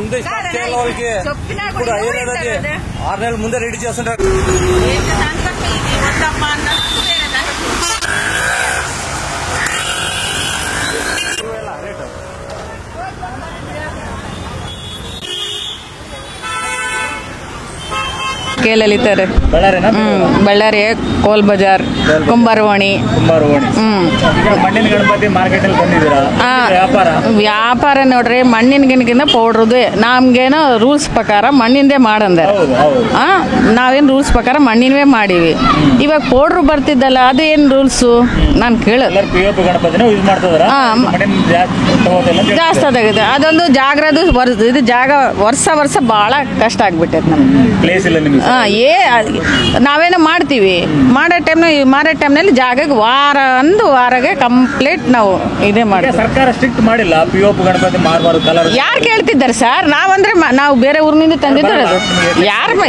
ముందే స్టార్ట్ చేయాలి వాళ్ళకి. ఇప్పుడు అయ్యేది 6 నెలల ముందే రెడీ చేస్తుంటారు. ಕೇಳಲಿತಾರೆ ಬಳ್ಳಾರಿ ಕೋಲ್ ಬಜಾರ್ ಕುಂಬಾರವಾಣಿ. ಮಣ್ಣಿನ ಗಣಪತಿ ಮಾರ್ಕೆಟ್ ಅಲ್ಲಿ ಬಂದಿದ್ದೀರಾ? ವ್ಯಾಪಾರ ನೋಡ್ರಿ ಮಣ್ಣಿನ ಗಿನ್ಕಿಂತ ಪೌಡ್ರದು ನಮ್ಗೇನೋ ರೂಲ್ಸ್ ಪ್ರಕಾರ ಮಣ್ಣಿಂದೇ ಮಾಡಂದಾರ. ನಾವೇನು ರೂಲ್ಸ್ ಪ್ರಕಾರ ಮಣ್ಣಿನವೇ ಮಾಡೀವಿ. ಇವಾಗ ಪೌಡ್ರು ಬರ್ತಿದ್ದಲ್ಲ ಅದು ಏನು ರೂಲ್ಸು ನಾನು ಕೇಳೋದು. ಜಾಸ್ತಿ ಆಗಿದೆ. ಅದೊಂದು ಜಾಗ್ರದು ಇದು ಜಾಗ ವರ್ಷ ಭಾಳ ಕಷ್ಟ ಆಗ್ಬಿಟ್ಟೈತೆ ನಮ್ಗೆ. ನಾವೇನೋ ಮಾಡ್ತೀವಿ ಮಾಡೋ ಟೈಮ್ನಲ್ಲಿ ಜಾಗಕ್ಕೆ ವಾರಗೆ ಕಂಪ್ಲೀಟ್ ನಾವು ಇದೇ ಮಾಡ್ತೀವಿ. ಸರ್ಕಾರ ಸ್ಟ್ರಿಕ್ಟ್ ಮಾಡಿಲ್ಲ ಪಿಒಪಿ ಗಣಪತಿ ಮಾರಬಾರ್ದು ಕಲರ್. ಯಾರು ಕೇಳ್ತಿದ್ದಾರೆ ಸರ್? ನಾವು ಬೇರೆ ಊರಿನಿಂದ ತಂದಿದ್ದಾರೆ. ಅದು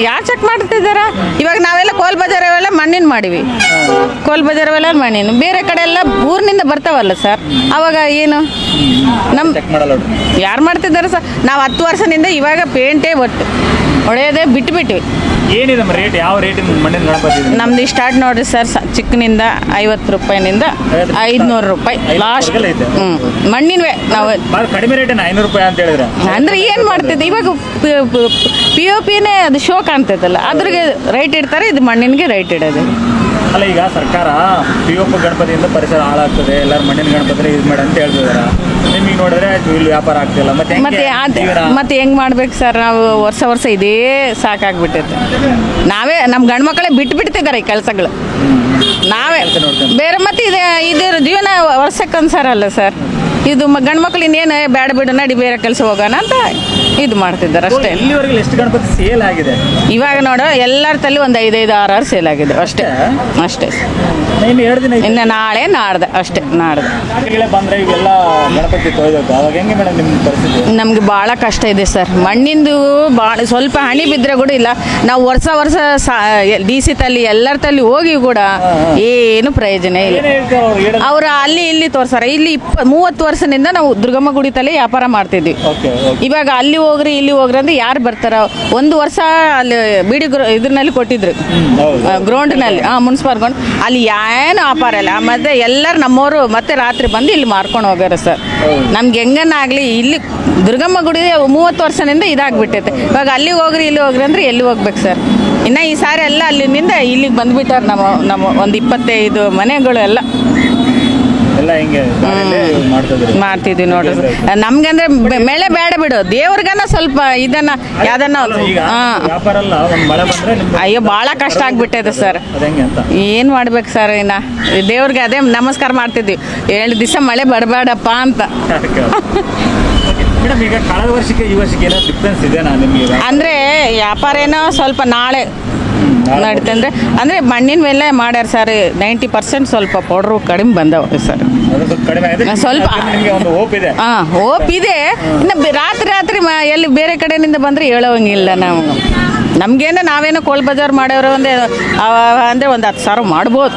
ಯಾರು ಚೆಕ್ ಮಾಡ್ತಿದ್ದಾರ? ಇವಾಗ ನಾವೆಲ್ಲ ಕೋಲ್ ಬಜಾರ್ ಅವೆಲ್ಲ ಮಣ್ಣಿನ ಮಾಡಿವಿ. ಕೋಲ್ ಬಜಾರ್ ಅವೆಲ್ಲ ಮಣ್ಣಿನ, ಬೇರೆ ಕಡೆ ಎಲ್ಲ ಊರಿನಿಂದ ಬರ್ತಾವಲ್ಲ ಸರ್. ಅವಾಗ ಏನು ಯಾರು ಮಾಡ್ತಿದ್ದಾರೆ ಸರ್? ನಾವು 10 ವರ್ಷದಿಂದ ಇವಾಗ ಪೇಂಟೇ ಒಟ್ಟು ಹೊಳೆಯೋದೇ ಬಿಟ್ಬಿಟ್ವಿ. ಏನಿದೆ ರೇಟ್? ಯಾವ ರೇಟ್ ಮಣ್ಣಿನ ಗಣಪತಿ? ನಮ್ದು ಸ್ಟಾರ್ಟ್ ನೋಡ್ರಿ ಸರ್, ಚಿಕ್ಕನಿಂದ 50 ರೂಪಾಯಿನಿಂದ 500 ರೂಪಾಯಿ ಲಾಸ್ಟ್. ಮಣ್ಣಿನವೇ ನಾವು ಕಡಿಮೆ ರೇಟ್ 500 ರೂಪಾಯಿ ಅಂತ ಹೇಳಿದ್ರೆ ಅಂದ್ರೆ ಏನ್ ಮಾಡ್ತಿದ್ದೆ ಇವಾಗ POPನೇ ಅದು ಶೋ ಕಾಣ್ತೈತಲ್ಲ, ಅದ್ರಿಗೆ ರೈಟ್ ಇಡ್ತಾರೆ. ಇದು ಮಣ್ಣಿನ್ಗೆ ರೈಟ್ ಇಡೋದು ಅಲ್ಲ. ಈಗ ಸರ್ಕಾರ ಪಿಒಪಿ ಗಣಪತಿಯಿಂದ ಪರಿಸರ ಹಾಳಾಗ್ತದೆ, ಎಲ್ಲರೂ ಮಣ್ಣಿನ ಗಣಪತಿ ಯೂಸ್ ಮಾಡಿ ಅಂತ ಹೇಳ್ತಿದಾರ. ನಿಮಗೆ ನೋಡಿದ್ರೆ ಇಲ್ಲಿ ವ್ಯಾಪಾರ ಆಗ್ತಿಲ್ಲ. ಮತ್ತೆ ಹೆಂಗ್ ಮಾಡ್ಬೇಕು ಸರ್? ನಾವು ವರ್ಷ ಇದೇ ಸಾಕಾಗ್ಬಿಟ್ಟೈತೆ. ನಾವೇ ನಮ್ಮ ಗಂಡು ಮಕ್ಕಳೇ ಬಿಟ್ಬಿಡ್ತಿದ್ದಾರೆ ಈ ಕೆಲಸಗಳು. ನಾವೇ ಬೇರೆ ಮತ್ತೆ ಇದ್ರ ಜೀವನ ವರ್ಷಕ್ಕನ್ಸಾರಲ್ಲ ಸರ್. ಇದು ಗಂಡು ಮಕ್ಳು ಇನ್ನೇನು ಬೇಡ ಬಿಡು ನಡಿ ಬೇರೆ ಕೆಲಸ ಹೋಗೋಣ ಅಂತ ಇದು ಮಾಡ್ತಿದ್ದಾರೆ ಅಷ್ಟೇ. ಎಷ್ಟು ಗಣಪತಿ ಸೇಲ್ ಆಗಿದೆ ಇವಾಗ ನೋಡೋ ಎಲ್ಲರ ತಲೆ ಒಂದು 5-6 ಸೇಲ್ ಆಗಿದೆ ಅಷ್ಟೇ. ಇನ್ನು ನಾಳೆ ನಾಡ್ದೆ ಅಷ್ಟೇ. ಬಂದ್ರೆ ಇವೆಲ್ಲ ಗಣಪತಿ ತೊಯ್ದೋದು ಅವಾಗ ಹೆಂಗೆ ಮೇಡಮ್ ನಿಮ್ಮ ಪರಿಸ್ಥಿತಿ? ನಮ್ಗೆ ಭಾಳ ಕಷ್ಟ ಇದೆ ಸರ್. ಮಣ್ಣಿಂದು ಭಾಳ ಸ್ವಲ್ಪ ಹಣಿ ಬಿದ್ದರೆ ಕೂಡ ಇಲ್ಲ. ನಾವು ವರ್ಷ DC ತಲ್ಲಿ ಎಲ್ಲರ ತಲ್ಲಿ ಹೋಗಿ ಕೂಡ ಏನು ಪ್ರಯೋಜನ ಇಲ್ಲ. ಅವರು ಅಲ್ಲಿ ಇಲ್ಲಿ ತೋರ್ಸಾರ. ಇಲ್ಲಿ 30 ವರ್ಷದಿಂದ ನಾವು ದುರ್ಗಮ್ಮ ಗುಡಿ ತಲೆ ವ್ಯಾಪಾರ ಮಾಡ್ತಿದ್ವಿ. ಇವಾಗ ಅಲ್ಲಿ ಹೋಗ್ರಿ ಇಲ್ಲಿ ಹೋಗ್ರಿ ಅಂದ್ರೆ ಯಾರು ಬರ್ತಾರ? 1 ವರ್ಷ ಅಲ್ಲಿ ಬಿಡಿ ಇದ್ರಲ್ಲಿ ಕೊಟ್ಟಿದ್ರು, ಗ್ರೌಂಡ್ನಲ್ಲಿ, ಮುನ್ಸಿಪಲ್ ಗ್ರೌಂಡ್. ಅಲ್ಲಿ ಏನು ವ್ಯಾಪಾರ ಇಲ್ಲ. ಮತ್ತೆ ಎಲ್ಲರೂ ನಮ್ಮವರು ಮತ್ತೆ ರಾತ್ರಿ ಬಂದು ಇಲ್ಲಿ ಮಾರ್ಕೊಂಡು ಹೋಗ್ಯಾರ ಸರ್. ನಮ್ಗೆ ಹೆಂಗನಾಗ್ಲಿ ಇಲ್ಲಿ ದುರ್ಗಮ್ಮ ಗುಡಿ 30 ವರ್ಷದಿಂದ ಇದಾಗ್ಬಿಟ್ಟೈತೆ. ಇವಾಗ ಅಲ್ಲಿಗೆ ಹೋಗ್ರಿ ಇಲ್ಲಿ ಹೋಗ್ರಿ ಅಂದ್ರೆ ಎಲ್ಲಿ ಹೋಗ್ಬೇಕು ಸರ್? ಇನ್ನು ಈ ಸಾರಿ ಎಲ್ಲ ಅಲ್ಲಿಂದ ಇಲ್ಲಿಗೆ ಬಂದ್ಬಿಟ್ಟಾರ. ನಮ್ಮ ಒಂದು 25 ಮನೆಗಳು ಎಲ್ಲ ಮಾಡ್ತಿದ್ವಿ ನೋಡ್ರಿ. ನಮ್ಗಂದ್ರೆ ಮೇಳೆ ಬೇಡ ಬಿಡು, ದೇವ್ರಿಗನ ಸ್ವಲ್ಪ ಇದನ್ನ ಯಾವ್ದನ್ನ. ಅಯ್ಯೋ ಭಾಳ ಕಷ್ಟ ಆಗ್ಬಿಟ್ಟೈತೆ ಸರ್. ಏನ್ ಮಾಡ್ಬೇಕು ಸರ್? ಇನ್ನ ದೇವ್ರಿಗೆ ಅದೇ ನಮಸ್ಕಾರ ಮಾಡ್ತಿದ್ವಿ, 7 ದಿವಸ ಮಳೆ ಬರಬೇಡಪ್ಪ ಅಂತ. ಈಗ ಕಳೆದ ವರ್ಷಕ್ಕೆ ಈ ವರ್ಷಕ್ಕೆ ಏನೋ ಡಿಫ್ರೆನ್ಸ್ ಇದೆನಾ ನಿಮಗೆ? ಅಂದ್ರೆ ವ್ಯಾಪಾರ ಏನೋ ಸ್ವಲ್ಪ ನಾಳೆ ನಡೀತಂದ್ರೆ ಅಂದ್ರೆ ಮಣ್ಣಿನ ಮೇಲೆ ಮಾಡ್ಯಾರ ಸರ್. 90% ಸ್ವಲ್ಪ ಪೌಡ್ರು ಕಡಿಮೆ ಬಂದವ ಸರ್. ಸ್ವಲ್ಪ ಹೋಪ್ ಇದೆ. ಇನ್ನು ರಾತ್ರಿ ಎಲ್ಲಿ ಬೇರೆ ಕಡೆಯಿಂದ ಬಂದ್ರೆ ಹೇಳೋಂಗಿಲ್ಲ. ನಮ್ಗೇನೋ ನಾವೇನೋ ಕೋಲ್ ಬಜಾರ್ ಮಾಡೋರು ಅಂದ್ರೆ ಒಂದು 10,000 ಮಾಡ್ಬೋದು.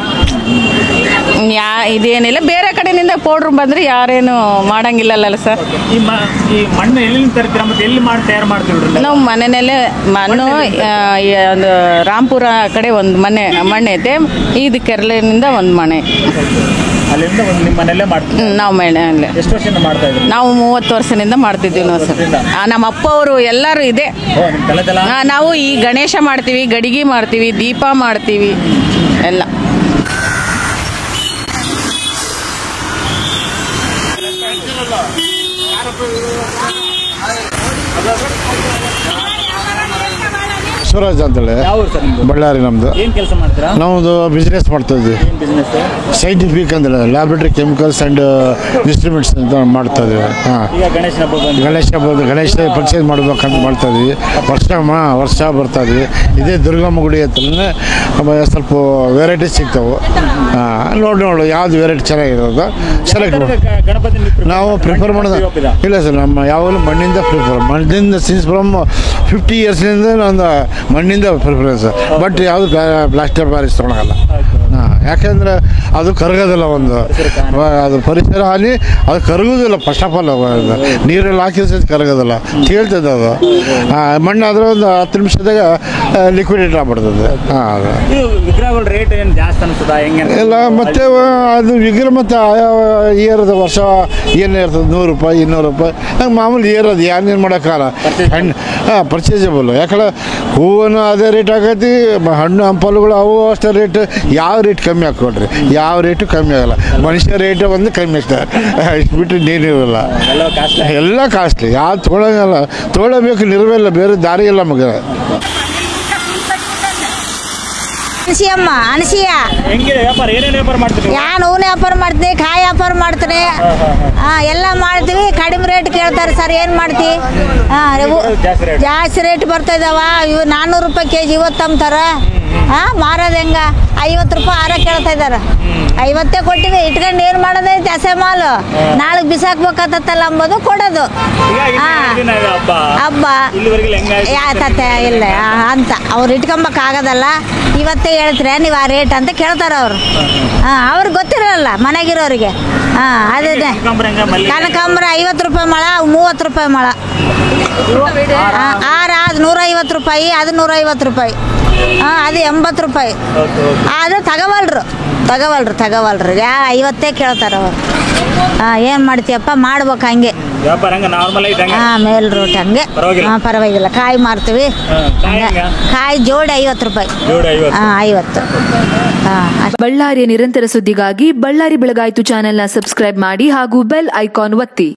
ಇದೇನಿಲ್ಲ, ಬೇರೆ ಕಡೆಯಿಂದ ಪೌಡ್ರ್ ಬಂದ್ರೆ ಯಾರೇನು ಮಾಡಂಗಿಲ್ಲಲ್ಲ ಸರ್. ನಾವು ಮನೆಯಲ್ಲೇ ಮಣ್ಣು ಒಂದು ರಾಂಪುರ ಕಡೆ ಒಂದು ಮಣ್ಣು ಐತೆ, ಇದು ಕೆರಳಿನಿಂದ ಒಂದು ಮನೆ. ನಾವು ಮನೆಯಲ್ಲೇ ನಾವು 30 ವರ್ಷದಿಂದ ಮಾಡ್ತಿದ್ವಿ ನಾವು ಸರ್. ನಮ್ಮ ಅಪ್ಪ ಅವರು ಎಲ್ಲರೂ ಇದೆ. ನಾವು ಈ ಗಣೇಶ ಮಾಡ್ತೀವಿ, ಗಡಿಗೆ ಮಾಡ್ತೀವಿ, ದೀಪ ಮಾಡ್ತೀವಿ ಎಲ್ಲ. ಶಿವರಾಜ್ ಅಂತೇಳಿ ಬಳ್ಳಾರಿ. ನಮ್ದು ನಾವೊಂದು ಬಿಸ್ನೆಸ್ ಮಾಡ್ತಾ ಇದ್ವಿ. ಸೈಂಟಿಫಿಕ್ ಅಂದ್ರೆ ಲ್ಯಾಬ್ರೇಟರಿ ಕೆಮಿಕಲ್ಸ್ ಅಂಡ್ ಇನ್ಸ್ಟ್ರೂಮೆಂಟ್ಸ್ ಅಂತ ಮಾಡ್ತಾ ಇದ್ವಿ. ಗಣೇಶ ಪರ್ಚೇಸ್ ಮಾಡ್ಬೇಕಂತ ಮಾಡ್ತಾ ಇದ್ವಿ. ವರ್ಷ ಬರ್ತಾ ಇದ್ವಿ. ಇದೇ ದುರ್ಗಮ್ಮ ಗುಡಿ ಹತ್ರನೇ ಸ್ವಲ್ಪ ವೆರೈಟೀಸ್ ಸಿಗ್ತಾವೆ. ನೋಡು ಯಾವ್ದು ವೆರೈಟಿ ಚೆನ್ನಾಗಿರೋದು ಸೆಲೆಕ್ಟ್ ನಾವು ಪ್ರಿಫರ್ ಮಾಡೋದು. ಇಲ್ಲ ಸರ್, ನಮ್ಮ ಯಾವಾಗಲೂ ಮಣ್ಣಿಂದ ಸಿನ್ಸ್ ಫ್ರಮ್ 50 ಇಯರ್ಸ್ನಿಂದ ಒಂದು ಮಣ್ಣಿಂದ ಪ್ರಿಫರೆನ್ಸ್. ಬಟ್ ಯಾವುದು ಪ್ಲಾಸ್ಟರ್ ಪ್ಯಾರಿಸ್ ತೊಗೊಳಲ್ಲ. ಯಾಕೆಂದರೆ ಅದು ಕರಗೋದಿಲ್ಲ ಒಂದು ಅದು ಪರಿಸರ ಹಾನಿ ಅದು ಕರಗೋದಿಲ್ಲ ಫಸ್ಟ್ ಆಫ್ ಆಲ್ ನೀರಲ್ಲಿ ಹಾಕಿದ ಕರಗೋದಿಲ್ಲ ತೇಳ್ತದೆ ಅದು ಮಣ್ಣಾದರೆ ಒಂದು 10 ನಿಮಿಷದಾಗ ಲಿಕ್ವಿಡೇಟ್ ಆಗ್ಬಿಡ್ತದೆ ವಿಗ್ರಹಗಳ ರೇಟ್ ಏನು ಜಾಸ್ತಿ ಅನಿಸ್ತದ ಹೆಂಗೆ ಇಲ್ಲ ಮತ್ತು ಅದು ವಿಗ್ರಹ ಮತ್ತು ಏರೋದು ವರ್ಷ ಏನೇ ಇರ್ತದೆ 100 ರೂಪಾಯಿ 200 ರೂಪಾಯಿ ಹಂಗೆ ಮಾಮೂಲಿ ಏರೋದು ಏನೇನು ಮಾಡೋಕ್ಕಾಗಲ್ಲ ಹಣ್ಣು ಪರ್ಚೇಸಬಲ್ ಯಾಕಂದ್ರೆ ಹೂವನ್ನು ಅದೇ ರೇಟ್ ಆಗೈತಿ ಹಣ್ಣು ಹಂಪಲುಗಳು ಅವು ಅಷ್ಟೇ ರೇಟ್ ಯಾವ ರೇಟ್ ಕಮ್ಮಿ ಹಾಕ್ಕೊಡ್ರಿ ಯಾವ ರೇಟು ಕಮ್ಮಿ ಆಗಲ್ಲ ಮನುಷ್ಯ ರೇಟ್ ಒಂದು ಕಮ್ಮಿ ಅಷ್ಟೇ ಇಷ್ಟು ಬಿಟ್ಟರೆ ನೀರಿರಲ್ಲ ಎಲ್ಲ ಕಾಸ್ಟ್ಲಿ ಯಾವ ತೊಗೊಳ್ಳಬೇಕು ನಿರ್ವೆಲ್ಲ ಬೇರೆ ದಾರಿ ಇಲ್ಲ ಮಗ ಅನಸೂಯ ಹೆಂಗಿದೆ ವ್ಯಾಪಾರ ಏನೇನು ವ್ಯಾಪಾರ ಮಾಡ್ತೀವಿ ನಾನು ಹೂವಿನ ವ್ಯಾಪಾರ ಮಾಡ್ತೀನಿ ಕಾಯಿ ವ್ಯಾಪಾರ ಮಾಡ್ತೀನಿ ಎಲ್ಲ ಮಾಡ್ತೀವಿ ಕಡಿಮೆ ರೇಟ್ ಕೇಳ್ತಾರೆ ಸರ್ ಏನು ಮಾಡ್ತೀವಿ ಜಾಸ್ತಿ ರೇಟ್ ಬರ್ತಾ ಇದಾವ ಇವು 400 ರೂಪಾಯಿ ಕೆಜಿ ಇವತ್ತು ಅಂತಾರ ಮಾರೋದು ಹೆಂಗ 50 ರೂಪಾಯಿ ಹಾರ ಕೇಳ್ತಾ ಇದಾರ 50 ಕೊಟ್ಟಿವಿ ಇಟ್ಕೊಂಡು ಏನು ಮಾಡೋದೈತಿ ಹಸೆ ಮಾಲು ನಾಳೆ ಬಿಸಾಕ್ಬೇಕಾಗತ್ತಲ್ಲ ಅಂಬೋದು ಕೊಡೋದು ಹಬ್ಬ ಯಾತತ್ತೆ ಇಲ್ಲ ಅಂತ ಅವ್ರು ಇಟ್ಕೊಂಬಕ್ಕಾಗೋದಲ್ಲ ಇವತ್ತೇ ಹೇಳ್ತೀರ ನೀವು ಆ ರೇಟ್ ಅಂತ ಕೇಳ್ತಾರೆ ಅವರು ಅವ್ರಿಗೆ ಗೊತ್ತಿರಲ್ಲ ಮನೆಗಿರೋರಿಗೆ ಅದೇ ಕನಕಾಂಬರ 50 ರೂಪಾಯಿ ಮೊಳ 30 ರೂಪಾಯಿ ಮೊಳ ಹಾರ ಅದು 150 ರೂಪಾಯಿ ಅದು 150 ರೂಪಾಯಿ ಅದು 80 ರೂಪಾಯಿ ಅದು ತಗೋವಲ್ರು 50 ಕೇಳ್ತಾರೆ ಅವರು ಏನು ಮಾಡ್ತೀಯಪ್ಪ ಮಾಡ್ಬೇಕು ಹಂಗೆ ಮೇಲ್ ರೂಟ್ ಹಂಗೆ ಪರವಾಗಿಲ್ಲ ಕಾಯಿ ಮಾರ್ತೀವಿ ಕಾಯಿ ಜೋಡಿ 50 ರೂಪಾಯಿ 50 ಬಳ್ಳಾರಿಯ ನಿರಂತರ ಸುದ್ದಿಗಾಗಿ ಬಳ್ಳಾರಿ ಬೆಳಗಾಯಿತು ಚಾನೆಲ್ನ ಸಬ್ಸ್ಕ್ರೈಬ್ ಮಾಡಿ ಹಾಗೂ ಬೆಲ್ ಐಕಾನ್ ಒತ್ತಿ.